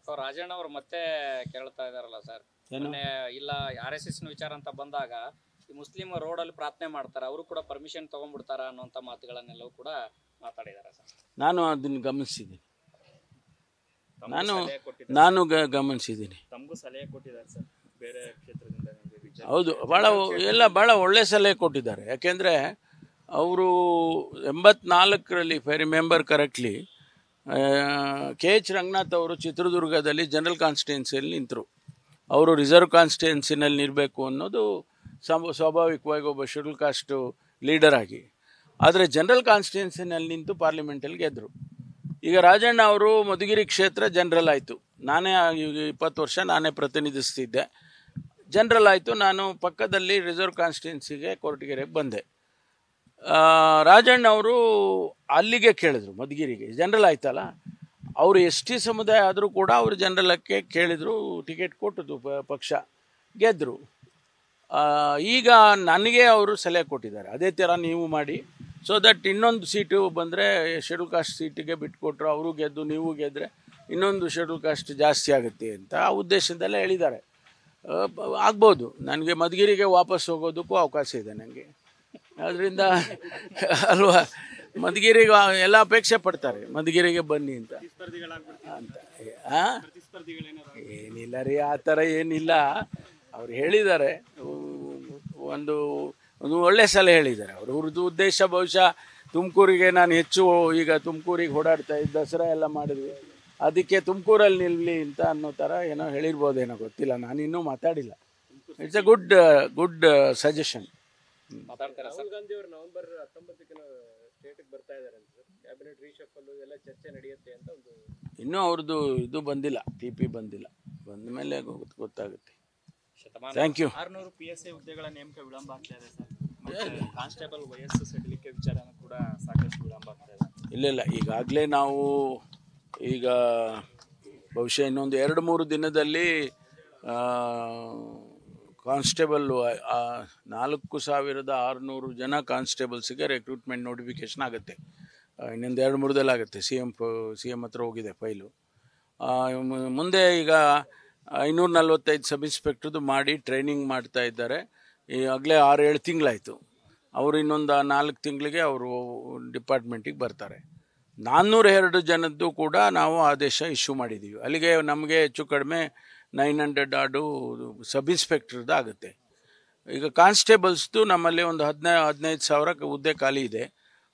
ಅಥವಾ ರಾಜಣ್ಣ ಅವರು ಮತ್ತೆ ಕೇಳ್ತಾ ಇದಾರಲ್ಲ ಸರ್, ಇಲ್ಲ RSS ವಿಚಾರ ಅಂತ ಬಂದಾಗ ಈ ಮುಸ್ಲಿಂ ರೋಡಲ್ಲಿ ಪ್ರಾರ್ಥನೆ ಮಾಡ್ತಾರೆ, ಅವರು ಕೂಡ ಪರ್ಮಿಷನ್ ತಗೊಂಡ್ಬಿಡ್ತಾರ ಅನ್ನೋಂಥ ಮಾತುಗಳನ್ನೆಲ್ಲವೂ ಕೂಡ ಮಾತಾಡಿದ್ದಾರೆ ಸರ್. ನಾನು ಅದನ್ನು ಗಮನಿಸಿದ್ದೀನಿ, ನಾನು ಗಮನಿಸಿದ್ದೀನಿ. ತಮಗೂ ಸಲಹೆ ಕೊಟ್ಟಿದ್ದಾರೆ ಸರ್ ಬೇರೆ ಕ್ಷೇತ್ರದಿಂದ? ಹೌದು, ಭಾಳ ಒಳ್ಳೆ ಸಲಹೆ ಕೊಟ್ಟಿದ್ದಾರೆ. ಯಾಕೆಂದರೆ ಅವರು 84ರಲ್ಲಿ if I remember correctly KH Ranganath ಅವರು ಚಿತ್ರದುರ್ಗದಲ್ಲಿ ಜನರಲ್ ಕಾನ್ಸ್ಟಿಟ್ಯೂನ್ಸಿಯಲ್ಲಿ ನಿಂತರು. ಅವರು ರಿಸರ್ವ್ ಕಾನ್ಸ್ಟಿಟ್ಯೂನ್ಸಿನಲ್ಲಿ ಇರಬೇಕು ಅನ್ನೋದು ಸ್ವಾಭಾವಿಕವಾಗಿ ಒಬ್ಬ ಶೆಡ್ಯೂಲ್ ಕಾಸ್ಟು ಲೀಡರ್ ಆಗಿ. ಆದರೆ ಜನರಲ್ ಕಾನ್ಸ್ಟಿಟ್ಯೂನ್ಸಿನಲ್ಲಿ ನಿಂತು ಪಾರ್ಲಿಮೆಂಟಲ್ಲಿ ಗೆದ್ದರು. ಈಗ ರಾಜಣ್ಣ ಅವರು ಮಧುಗಿರಿ ಕ್ಷೇತ್ರ ಜನರಲ್ ಆಯಿತು. ನಾನೇ 20 ವರ್ಷ ನಾನೇ ಪ್ರತಿನಿಧಿಸ್ತಿದ್ದೆ. ಜನರಲ್ ಆಯಿತು. ನಾನು ಪಕ್ಕದಲ್ಲಿ ರಿಸರ್ವ್ ಕಾನ್ಸ್ಟಿಟ್ಯೂನ್ಸಿಗೆ ಕೊರಟಗೆರೆಗೆ ಬಂದೆ. ರಾಜಣ್ಣ ಅವರು ಅಲ್ಲಿಗೆ ಕೇಳಿದ್ರು, ಮಧುಗಿರಿಗೆ ಜನರಲ್ ಆಯ್ತಲ್ಲ, ಅವರು ST ಸಮುದಾಯ ಆದರೂ ಕೂಡ ಅವರು ಜನರಲಕ್ಕೆ ಕೇಳಿದರು, ಟಿಕೆಟ್ ಕೊಟ್ಟದ್ದು ಪಕ್ಷ, ಗೆದ್ದರು. ಈಗ ನನಗೆ ಅವರು ಸಲಹೆ ಕೊಟ್ಟಿದ್ದಾರೆ, ಅದೇ ಥರ ನೀವು ಮಾಡಿ, ಸೊ ದಟ್ ಇನ್ನೊಂದು ಸೀಟು ಬಂದರೆ ಶೆಡ್ಯೂಲ್ ಕಾಸ್ಟ್ ಸೀಟಿಗೆ ಬಿಟ್ಕೊಟ್ರು, ಅವರು ಗೆದ್ದು ನೀವು ಗೆದ್ದರೆ ಇನ್ನೊಂದು ಶೆಡ್ಯೂಲ್ ಕಾಸ್ಟ್ ಜಾಸ್ತಿ ಆಗುತ್ತೆ ಅಂತ ಆ ಉದ್ದೇಶದಲ್ಲೇ ಹೇಳಿದ್ದಾರೆ. ಆಗ್ಬೋದು, ನನಗೆ ಮಧುಗಿರಿಗೆ ವಾಪಸ್ ಹೋಗೋದಕ್ಕೂ ಅವಕಾಶ ಇದೆ ನನಗೆ. ಅದರಿಂದ ಅಲ್ವಾ, ಮಧುಗಿರಿಗೆ ಎಲ್ಲ ಅಪೇಕ್ಷೆ ಪಡ್ತಾರೆ, ಮಧುಗಿರಿಗೆ ಬನ್ನಿ ಅಂತ. ಏನಿಲ್ಲ ರೀ, ಆ ಥರ ಏನಿಲ್ಲ. ಅವ್ರು ಹೇಳಿದ್ದಾರೆ, ಒಂದು ಒಳ್ಳೆ ಸಲಹೆ ಹೇಳಿದ್ದಾರೆ. ಅವ್ರದ್ದು ಉದ್ದೇಶ ಬಹುಶಃ ತುಮಕೂರಿಗೆ ನಾನು ಹೆಚ್ಚು ಈಗ ತುಮಕೂರಿಗೆ ಓಡಾಡ್ತಾ ಇದ್ದ, ದಸರಾ ಎಲ್ಲ ಮಾಡಿದ್ವಿ, ಅದಕ್ಕೆ ತುಮಕೂರಲ್ಲಿ ನಿಲ್ಲಿ ಅಂತ ಅನ್ನೋ ಥರ ಏನೋ ಹೇಳಿರ್ಬೋದೇನೋ, ಗೊತ್ತಿಲ್ಲ, ನಾನಿನ್ನೂ ಮಾತಾಡಿಲ್ಲ. It's A good suggestion. Rahul Gandhi ಅವರು ನವೆಂಬರ್ 19ಕ್ಕೆ ಸ್ಟೇಟ್ಗೆ ಬರ್ತಾ ಇದ್ದಾರೆ ಅಂತ ಸರ್, ಕ್ಯಾಬಿನೆಟ್ ರೀಶಫಲ್ ಎಲ್ಲ ಚರ್ಚೆ ನಡೆಯುತ್ತೆ ಅಂತ ಒಂದು. ಇನ್ನೂ ಅವ್ರದ್ದು ಇದು ಬಂದಿಲ್ಲ, TP ಬಂದಿಲ್ಲ, ಬಂದ ಮೇಲೆ ಗೊತ್ತಾಗುತ್ತೆ. Thank you. 600 PSI ಹುದ್ದೆಗಳ ನೇಮಕ ವಿಳಂಬ ಆಗ್ತಾ ಇದೆ ಸರ್. ಕಾನ್ಸ್ಟೇಬಲ್ ವಯಸ್ಸು ಸಡಿಲಿಕೆ ವಿಚಾರನೂ ಕೂಡ ಸಾಕಷ್ಟು ವಿಳಂಬ ಆಗ್ತಾ ಇದೆ. ಇಲ್ಲ, ಈಗಾಗಲೇ ನಾವು ಈಗ ಬಹುಶಃ ಇನ್ನೊಂದು 2-3 ದಿನದಲ್ಲಿ ಕಾನ್ಸ್ಟೇಬಲ್ಲು 4600 ಜನ ಕಾನ್ಸ್ಟೇಬಲ್ಸಿಗೆ ರಿಕ್ರೂಟ್ಮೆಂಟ್ ನೋಟಿಫಿಕೇಷನ್ ಆಗುತ್ತೆ. ಇನ್ನೊಂದು 2-3 ಆಗುತ್ತೆ. CM ಹತ್ರ ಹೋಗಿದೆ ಫೈಲು. ಮುಂದೆ ಈಗ 545 ಸಬ್ ಇನ್ಸ್ಪೆಕ್ಟ್ರದ್ದು ಮಾಡಿ ಟ್ರೈನಿಂಗ್ ಮಾಡ್ತಾ ಇದ್ದಾರೆ. ಈಗಾಗಲೇ 6-7 ತಿಂಗಳಾಯಿತು. ಅವರು ಇನ್ನೊಂದು 4 ತಿಂಗಳಿಗೆ ಅವರು ಡಿಪಾರ್ಟ್ಮೆಂಟಿಗೆ ಬರ್ತಾರೆ. 402 ಜನದ್ದು ಕೂಡ ನಾವು ಆದೇಶ ಇಶ್ಯೂ ಮಾಡಿದ್ದೀವಿ. ಅಲ್ಲಿಗೆ ನಮಗೆ ಹೆಚ್ಚು ಕಡಿಮೆ 900 ಆಡು ಸಬ್ ಇನ್ಸ್ಪೆಕ್ಟ್ರದ್ದು ಆಗುತ್ತೆ. ಈಗ ಕಾನ್ಸ್ಟೇಬಲ್ಸ್ದು ನಮ್ಮಲ್ಲಿ ಒಂದು 15,000 ಹುದ್ದೆ ಖಾಲಿ ಇದೆ.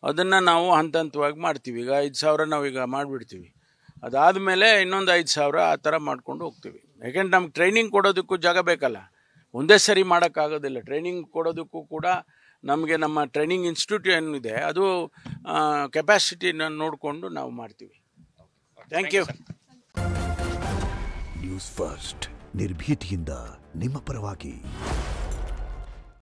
ಅದನ್ನು ನಾವು ಹಂತ ಹಂತವಾಗಿ ಮಾಡ್ತೀವಿ. ಈಗ 5,000 ನಾವೀಗ ಮಾಡಿಬಿಡ್ತೀವಿ. ಅದಾದಮೇಲೆ ಇನ್ನೊಂದು 5,000 ಆ ಥರ ಮಾಡ್ಕೊಂಡು ಹೋಗ್ತೀವಿ. ಯಾಕೆಂದ್ರೆ ನಮ್ಗೆ ಟ್ರೈನಿಂಗ್ ಕೊಡೋದಕ್ಕೂ ಜಾಗ ಬೇಕಲ್ಲ, ಒಂದೇ ಸರಿ ಮಾಡೋಕ್ಕಾಗೋದಿಲ್ಲ. ಟ್ರೈನಿಂಗ್ ಕೊಡೋದಕ್ಕೂ ಕೂಡ ನಮಗೆ ನಮ್ಮ ಟ್ರೈನಿಂಗ್ ಇನ್ಸ್ಟಿಟ್ಯೂಟ್ ಏನಿದೆ ಅದು ಕೆಪಾಸಿಟಿನ ನೋಡಿಕೊಂಡು ನಾವು ಮಾಡ್ತೀವಿ. Thank you. ನ್ಯೂಸ್ ಫಸ್ಟ್, ನಿರ್ಭೀತಿಯಿಂದ ನಿಮ್ಮ ಪರವಾಗಿ.